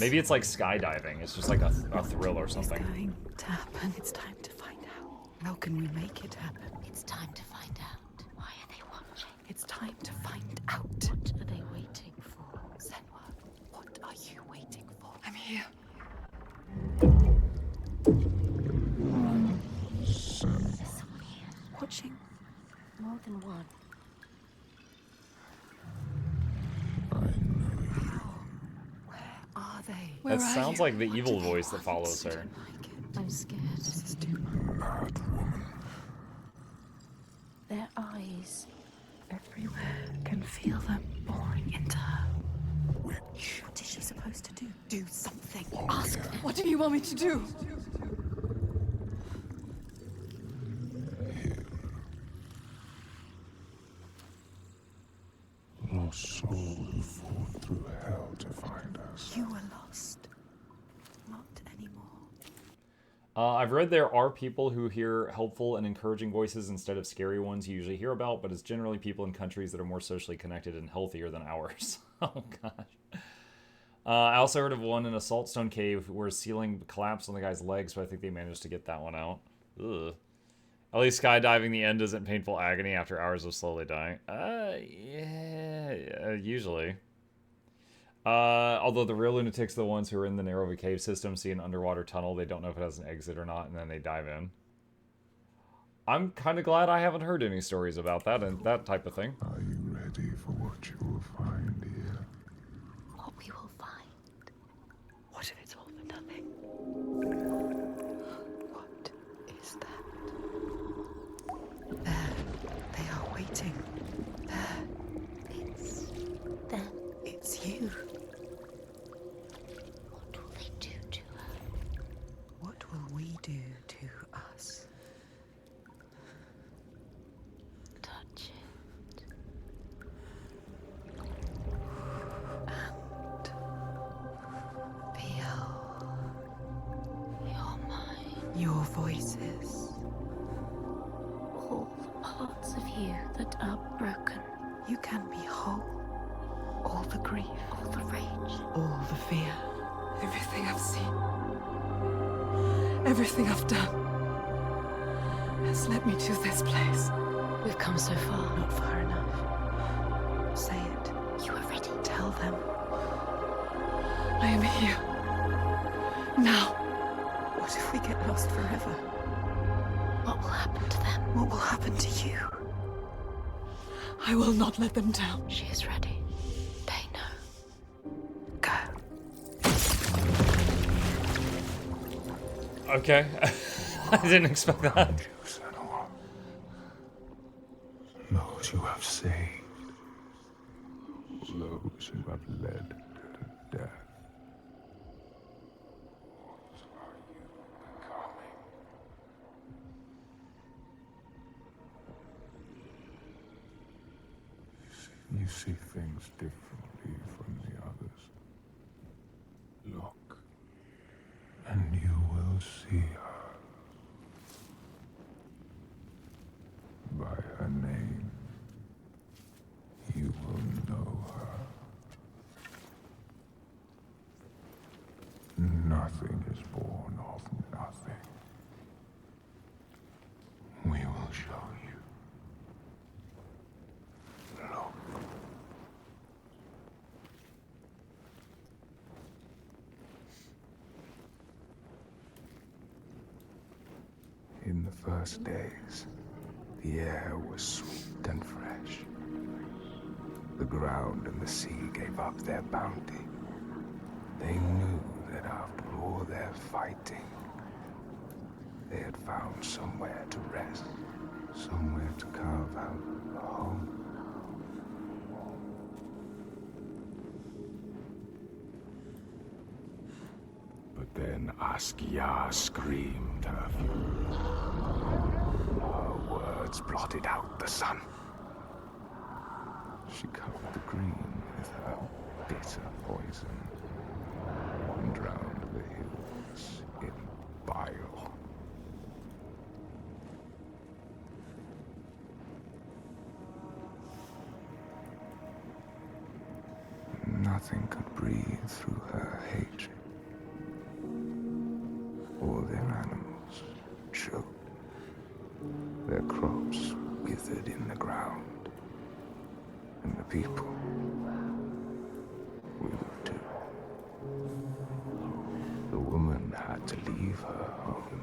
Maybe it's like skydiving. It's just like a thrill or something. It's going to happen. It's time to find out. How can we make it happen? It's time to find out. Why are they watching? It's time to find out. What are they waiting for? Senua, what are you waiting for? I'm here. There's someone here. Watching. More than one. Are they? That sounds like the evil voice that follows her. I'm scared. This is too Mad woman. Their eyes. everywhere. Can feel them pouring into her. Witch. What is she supposed to do? Do something. Ask Yeah. them. What do you want me to do? Lost soul who fought through hell to find us. You were lost. Not anymore. I've read there are people who hear helpful and encouraging voices instead of scary ones you usually hear about, but it's generally people in countries that are more socially connected and healthier than ours. Oh, gosh. I also heard of one in a saltstone cave where a ceiling collapsed on the guy's legs, but I think they managed to get that one out. Ugh. At least skydiving the end isn't painful agony after hours of slowly dying. Yeah, usually. Although the real lunatics are the ones who are in the narrow of a cave system, see an underwater tunnel, they don't know if it has an exit or not, and then they dive in. I'm kind of glad I haven't heard any stories about that and that type of thing. Are you ready for what you will find here? What we will find. What if it's all for nothing? What is that? There. They are waiting. There. It's them. It's you. What will they do to her? What will we do to us? Touch it. And feel You're mine. your voices. All the parts of you that are broken. You can be whole. All the grief, All the rage. all the fear. Everything I've seen, everything I've done has led me to this place. We've come so far. Not far enough. Say it. You are ready. Tell them. I am here. Now. What if we get lost forever? What will happen to them? What will happen to you? I will not let them down. She is ready. They know. Go. Okay. I didn't expect that. You, Senua. Those you have saved. Those who have led to death. What are you becoming? You see things differently from the others. Look, and you will see her. By her name, you will know her. Nothing is born of nothing. We will show you. Look. In the first days, the air was sweet and fresh. The ground and the sea gave up their bounty. They knew that after all their fighting, they had found somewhere to rest, somewhere to carve out a home. But then Askia screamed her fury. Her words blotted out the sun. She covered the green with her bitter poison and drowned the hills in bile. nothing could breathe through her hatred. All their animals choked, their crops withered in the ground, and the people withered too. The woman had to leave her home,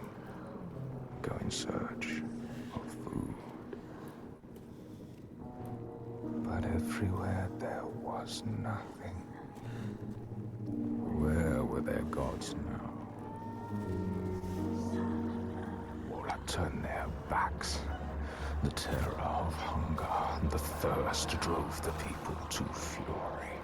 go in search of food. But everywhere there was nothing. Where were their gods now? All had turned their backs. The terror of hunger and the thirst drove the people to fury.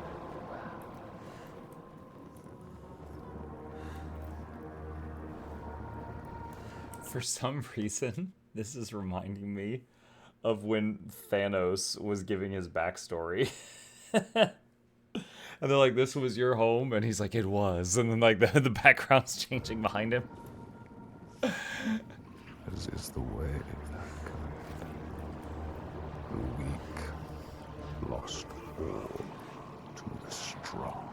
For some reason, this is reminding me of when Thanos was giving his backstory. And they're like, this was your home? And he's like, it was. And then like the background's changing behind him. As is the way of that kind. The weak lost all to the strong.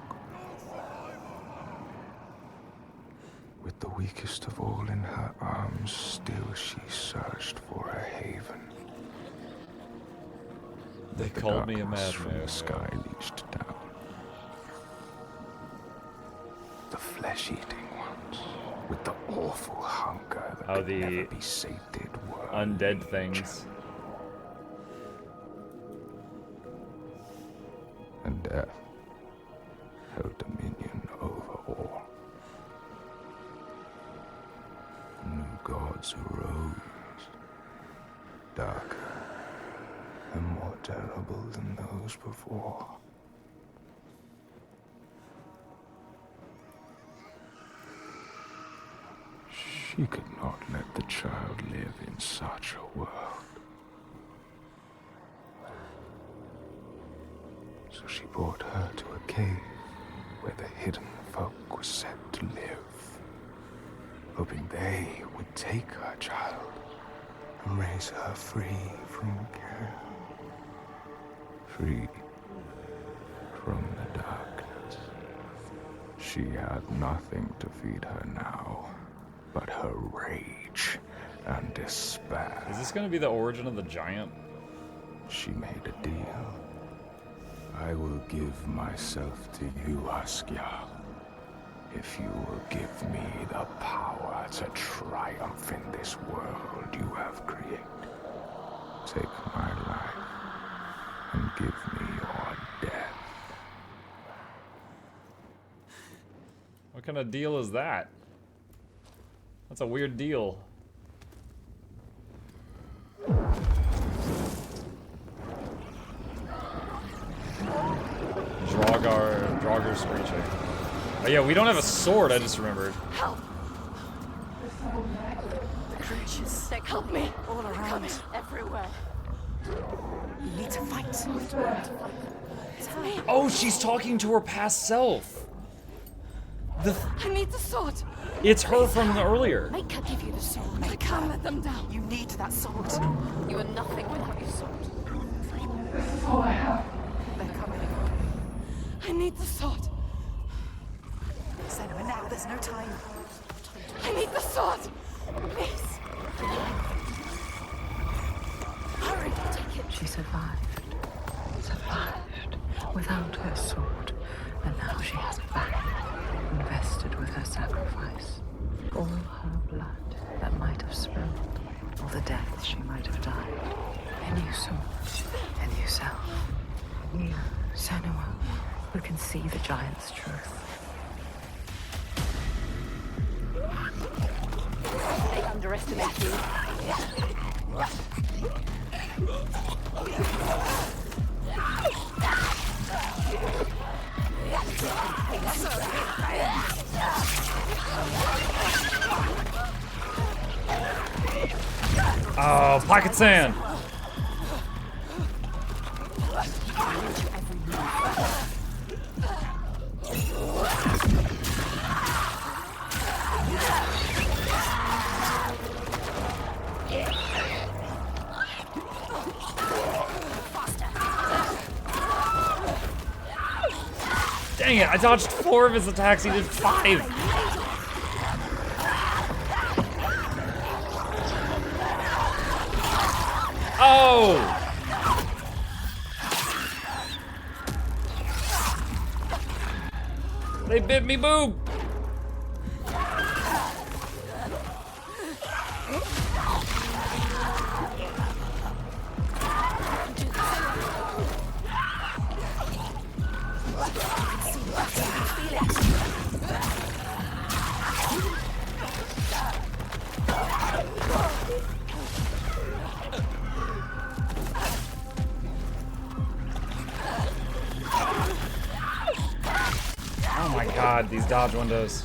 With the weakest of all in her arms, still she searched for a haven. They The called me a darkness from madman. the sky reached down. The flesh-eating ones, with the awful hunger that Oh, could the never be sated, were Undead legion. things. And death held dominion over all. New gods arose, darker and more terrible than those before. She could not let the child live in such a world. So she brought her to a cave where the hidden folk were said to live, hoping they would take her child and raise her free from care, free from the darkness. She had nothing to feed her now but her rage and despair. Is this going to be the origin of the giant? She made a deal. I will give myself to you, Askia, if you will give me the power to triumph in this world you have created. Take my life and give me your death. What kind of deal is that? That's a weird deal. Draugr screeching. Oh yeah, we don't have a sword, I just remembered. Help! The creatures, help me! All around. Everywhere. You need to fight. It's me. Oh, she's talking to her past self. I need the sword. It's her from the earlier. Make her give you the sword. I can't let them down. You need that sword. You are nothing without your sword. That's all I have. They're coming. I need the sword. Senua, now. There's no time. I need the sword. Please. Hurry. Take it. She survived. Without her sword. And now she has it back. Invested with her sacrifice. All her blood that might have spilled. All the deaths she might have died. A new sword. A new self. You, Senua, who can see the giant's truth. They underestimate you. Oh, pocket sand. Dang it, I dodged 4 of his attacks, he did 5! Oh! They bit me boob! Oh my god, these dodge windows.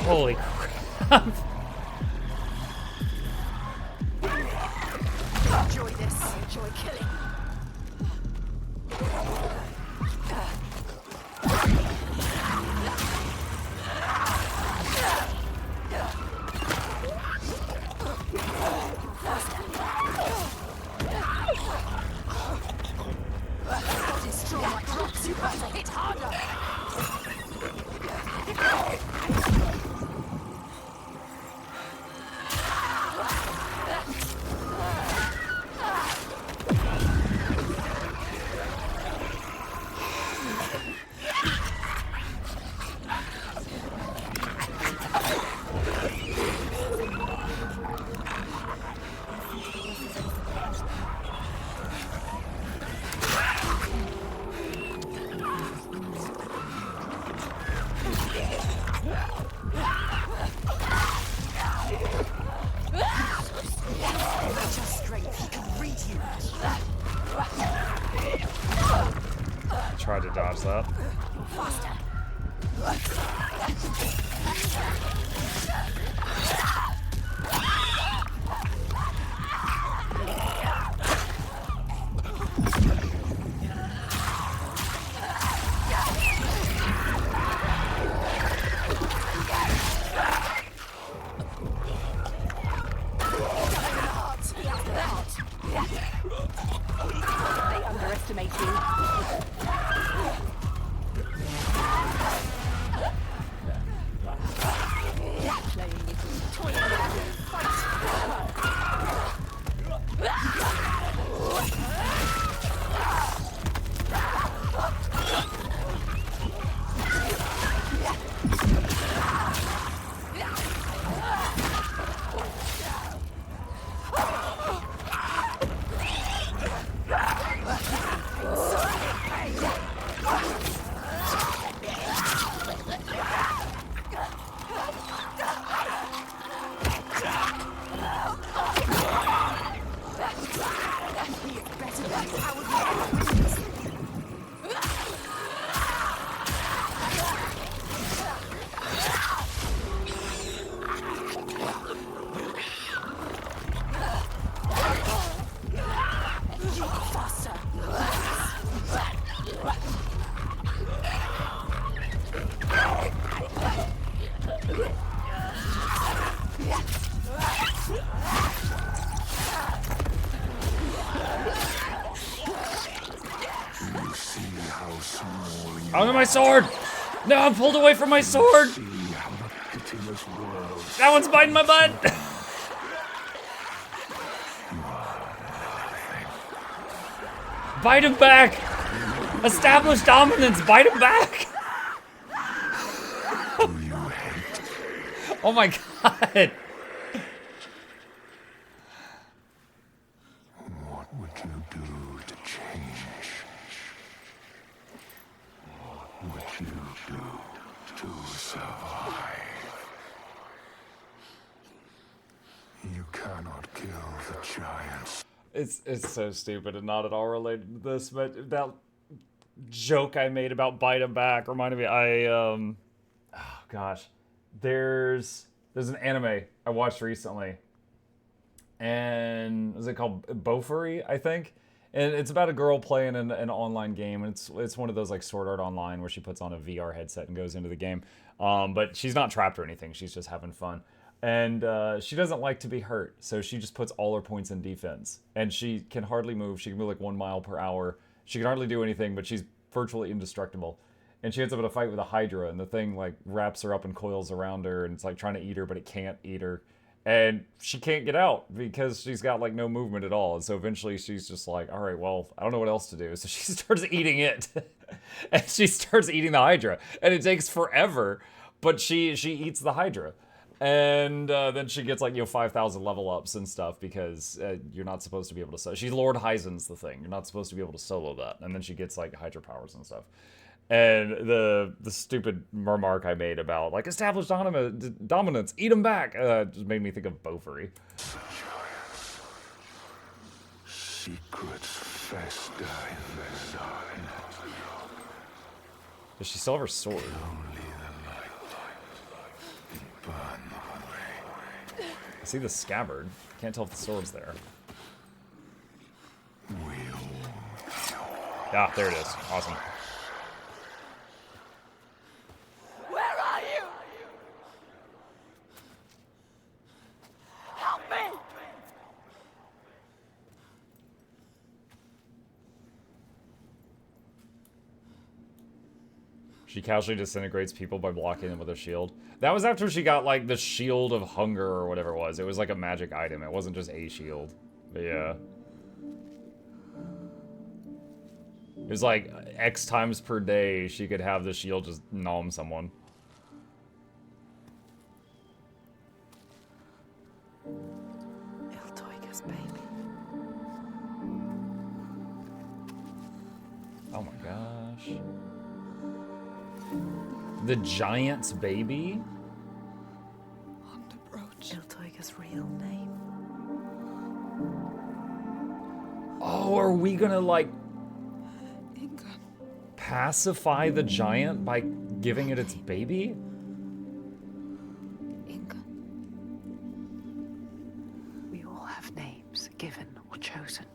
Holy crap. Enjoy this. Enjoy killing. Body strong like rocks. You have to hit harder. Tried to dodge that. They underestimate you. I'm my sword! No, I'm pulled away from my sword! That one's biting my butt! Bite him back! Establish dominance, bite him back! Oh my god! What would you do to change? What would you do to survive? You cannot kill the giants. It's so stupid and not at all related to this, but that joke I made about bite him back reminded me, oh gosh. There's There's an anime I watched recently, and is it called Bofuri, I think? And it's about a girl playing an online game, and it's one of those like Sword Art Online where she puts on a VR headset and goes into the game. But she's not trapped or anything; she's just having fun. And she doesn't like to be hurt, so she just puts all her points in defense. And she can hardly move. She can move like 1 mile per hour. She can hardly do anything, but she's virtually indestructible. And she ends up in a fight with a Hydra, and the thing like wraps her up and coils around her, and it's like trying to eat her, but it can't eat her. And she can't get out because she's got like no movement at all. And so eventually she's just like, all right, well, I don't know what else to do. So she starts eating it. And she starts eating the Hydra. And it takes forever, but she eats the Hydra. And then she gets like, 5,000 level ups and stuff because you're not supposed to be able to solo. She's Lord Hyzen's the thing. You're not supposed to be able to solo that. And then she gets like Hydra powers and stuff. And the stupid remark I made about like established dominance, eat them back, just made me think of Bofuri. Secrets fester in the dark. Does she still have her sword? Only the light can burn away. I see the scabbard. Can't tell if the sword's there. Ah, there it is. Awesome. Where are you? Help me! She casually disintegrates people by blocking them with her shield. That was after she got like the shield of hunger or whatever it was. It was like a magic item. It wasn't just a shield. But yeah. It was like X times per day she could have the shield just nom someone. Iltoiga's baby. Oh my gosh. The giant's baby? Underbrooch. Iltoiga's real name. Oh, are we gonna like Inga. pacify the giant by giving it its baby? Inga. We all have names, given or chosen.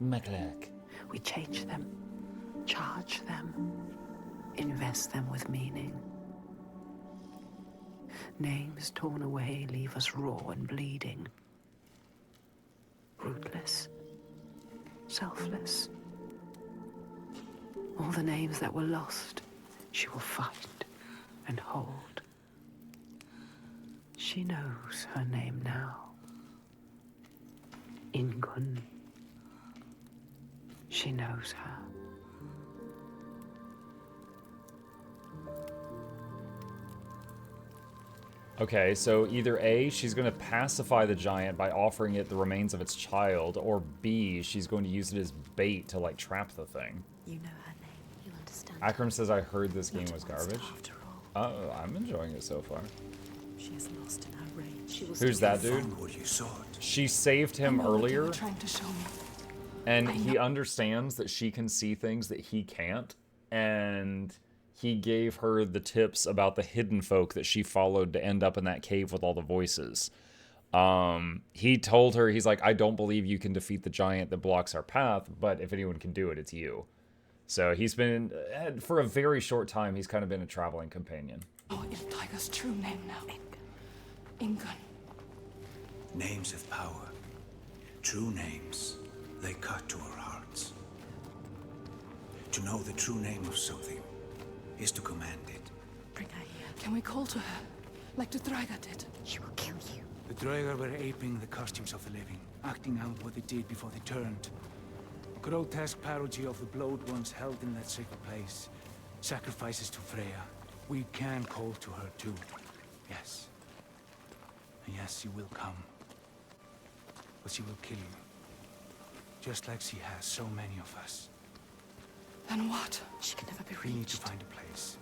Mukluk. We change them, charge them, invest them with meaning. Names torn away leave us raw and bleeding. Rootless, selfless. All the names that were lost, she will fight and hold. She knows her name now. Ingun. She knows her. Okay, so either A, she's going to pacify the giant by offering it the remains of its child, or B, she's going to use it as bait to, like, trap the thing. You know her name. You understand. Akram says, I heard this game was garbage. After all, I'm enjoying it so far. she is lost in her rage. She will Who's that dude? Found what you sought. She saved him I know what you earlier, were trying to show me. and he understands that she can see things that he can't, and he gave her the tips about the hidden folk that she followed to end up in that cave with all the voices. He told her, he's like, I don't believe you can defeat the giant that blocks our path, but if anyone can do it, it's you. So he's been, for a very short time, he's kind of been a traveling companion. Oh, Iltaiga's true name now. Ingun. Names have power. True names, they cut to our hearts. To know the true name of something is to command it. Bring her here. Can we call to her, like the Draga did? She will kill you. The Draegar were aping the costumes of the living, acting out what they did before they turned. A grotesque parody of the blood ones held in that sacred place. Sacrifices to Freya. We can call to her too. Yes. And yes, she will come. But she will kill you. Just like she has so many of us. Then what? She can never be We need to reached. find a place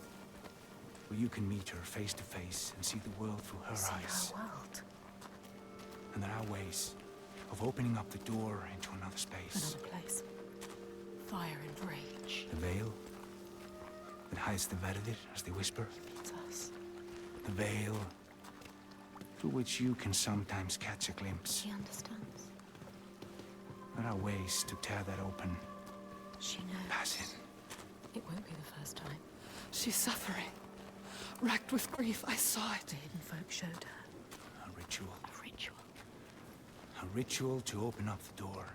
where you can meet her face to face and see the world through her See eyes. our world. And there are ways of opening up the door into another space. Another place. Fire and rage. The veil that hides the Verdir, as they whisper. It's us. The veil through which you can sometimes catch a glimpse. She understands. There are ways to tear that open. She knows. Pass in. It won't be the first time. She's suffering. Racked with grief, I saw it. The hidden folk showed her. A ritual. A ritual. A ritual to open up the door.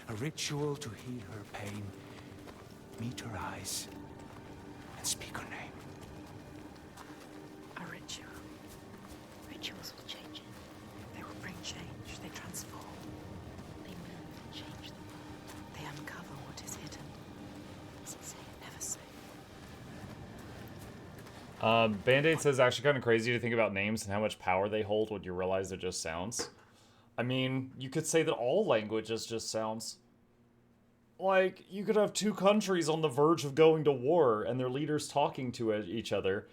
A ritual to heal her pain. Meet her eyes. And speak her name. A ritual. Rituals will change it. They will bring change. They transform. They move and change the world. They uncover what is hidden. As it say, never say. Band-Aid says actually kind of crazy to think about names and how much power they hold when you realize they're just sounds. I mean, you could say that all language is just sounds. Like, you could have two countries on the verge of going to war and their leaders talking to each other,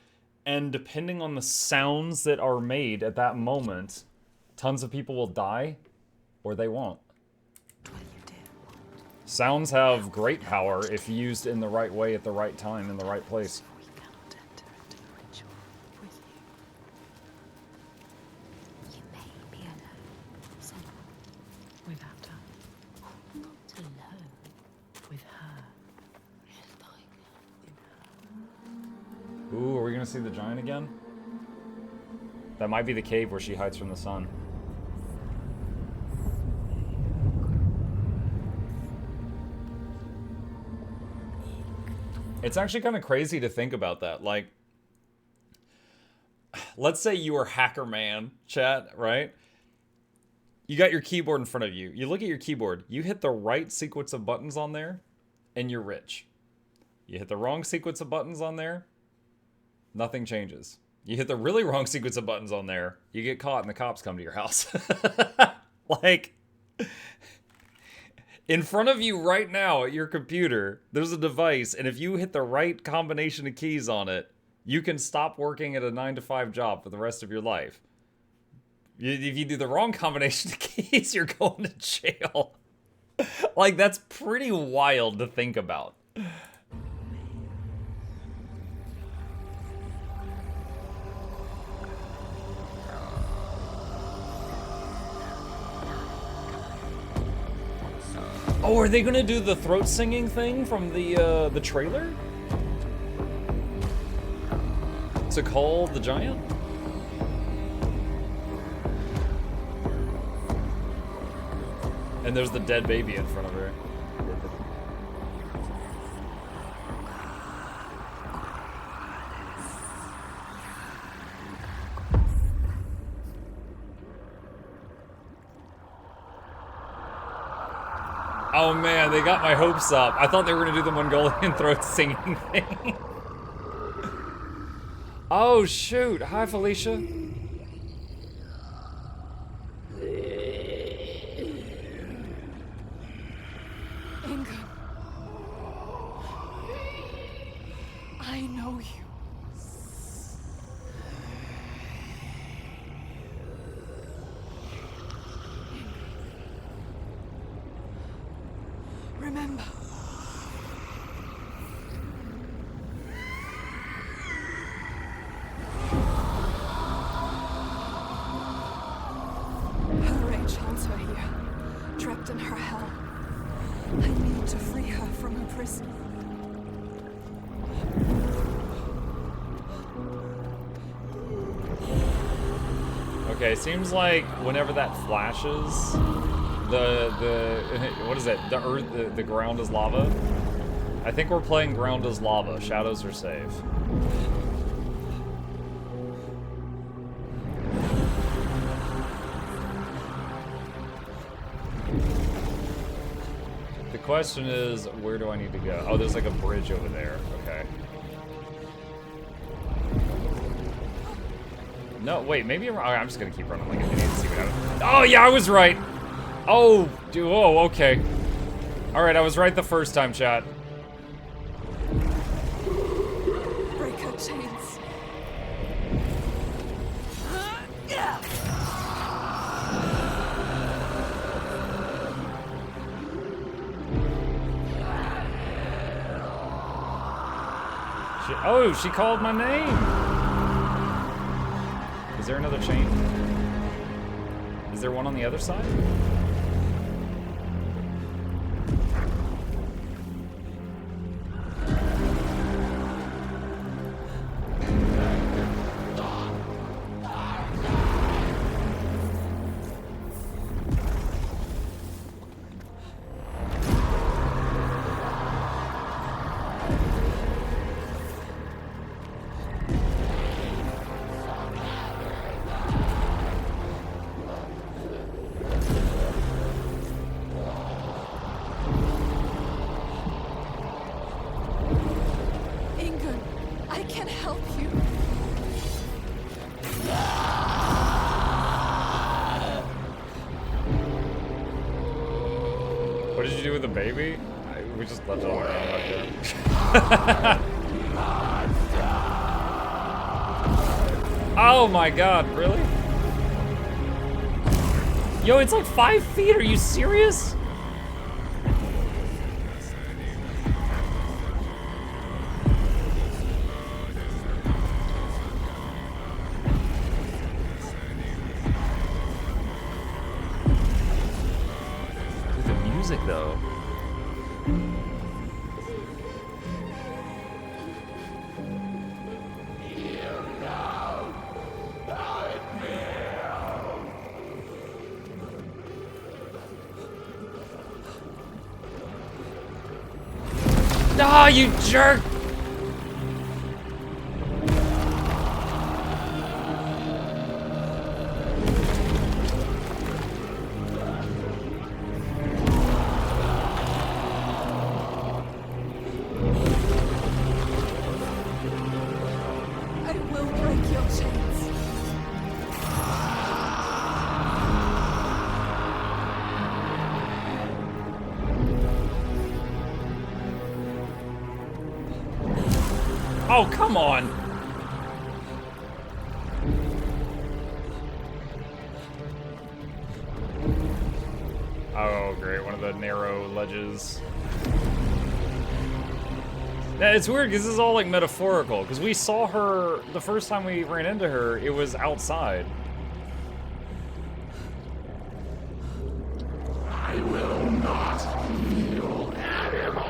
and depending on the sounds that are made at that moment, tons of people will die, or they won't. What do you do? Sounds have great power if used in the right way at the right time in the right place. We cannot enter into the ritual with you. You may be alone, Senua. Without her. Not alone. With her. Ooh, are we gonna see the giant again? That might be the cave where she hides from the sun. It's actually kind of crazy to think about that. Like, let's say you were Hacker Man, chat, right? You got your keyboard in front of you. You look at your keyboard. You hit the right sequence of buttons on there, and you're rich. You hit the wrong sequence of buttons on there, nothing changes. You hit the really wrong sequence of buttons on there, you get caught and the cops come to your house. Like, in front of you right now at your computer, there's a device, and if you hit the right combination of keys on it, you can stop working at a 9-to-5 job for the rest of your life. If you do the wrong combination of keys, you're going to jail. Like, that's pretty wild to think about. Oh, are they gonna do the throat singing thing from the trailer? To call the giant? And there's the dead baby in front of her. Oh man, they got my hopes up. I thought they were gonna do the Mongolian throat singing thing. Oh shoot, hi Felicia. Inga. I know you. Remember. Her rage holds her here, trapped in her hell. I need to free her from her prison. Okay, seems like whenever that flashes, the what is it? The earth, the ground is lava. I think we're playing ground is lava. Shadows are safe. The question is, where do I need to go? Oh, there's like a bridge over there. Okay. No, wait, maybe I'm just gonna keep running like an idiot and see what happens. Oh yeah, I was right. Oh, dude, oh, okay. All right, I was right the first time, chat. Break her chains. She called my name. Is there another chain? Is there one on the other side? Baby? We just left it on our Oh my god, really? Yo, it's like 5 feet, are you serious? The music though. Ah, you jerk! I will break your chains. Oh, come on! Oh, great, one of the narrow ledges. Yeah, it's weird because this is all like metaphorical, because we saw her, the first time we ran into her, it was outside. I will not feel anymore.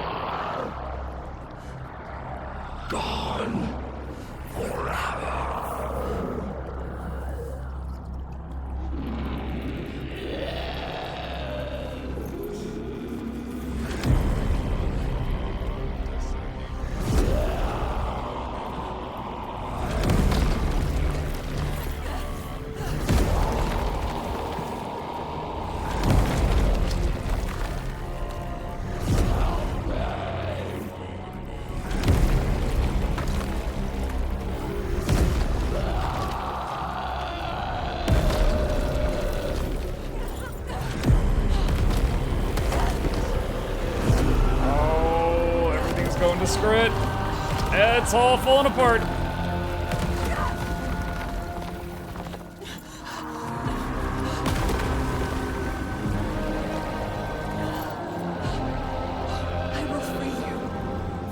Gone forever. Screw it. It's all falling apart. I will free you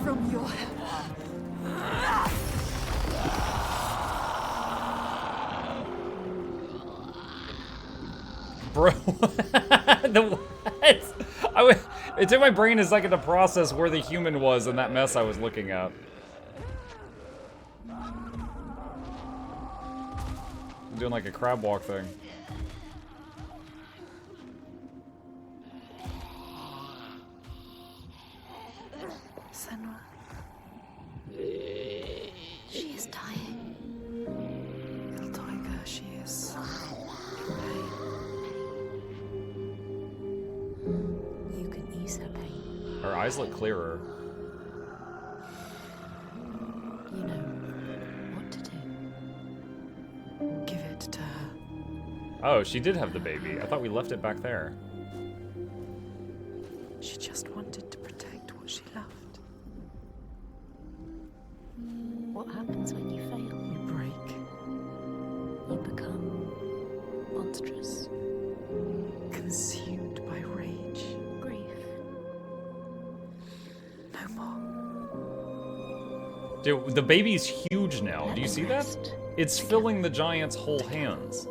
from your hell. Bro, it took my brain a second to process where the human was in that mess I was looking at. I'm doing like a crab walk thing. Senua. She is dying. Little tiger, she is in pain. You can ease her pain. Her eyes look clearer. You know what to do. Give it to her. Oh, she did have the baby. I thought we left it back there. She just wanted to protect what she loved. What happens when you fail? You break. You become monstrous. Consumed by rage. Grief. No more. Dude, the baby's huge now. Do you see that? Rest. It's filling the giant's whole hands.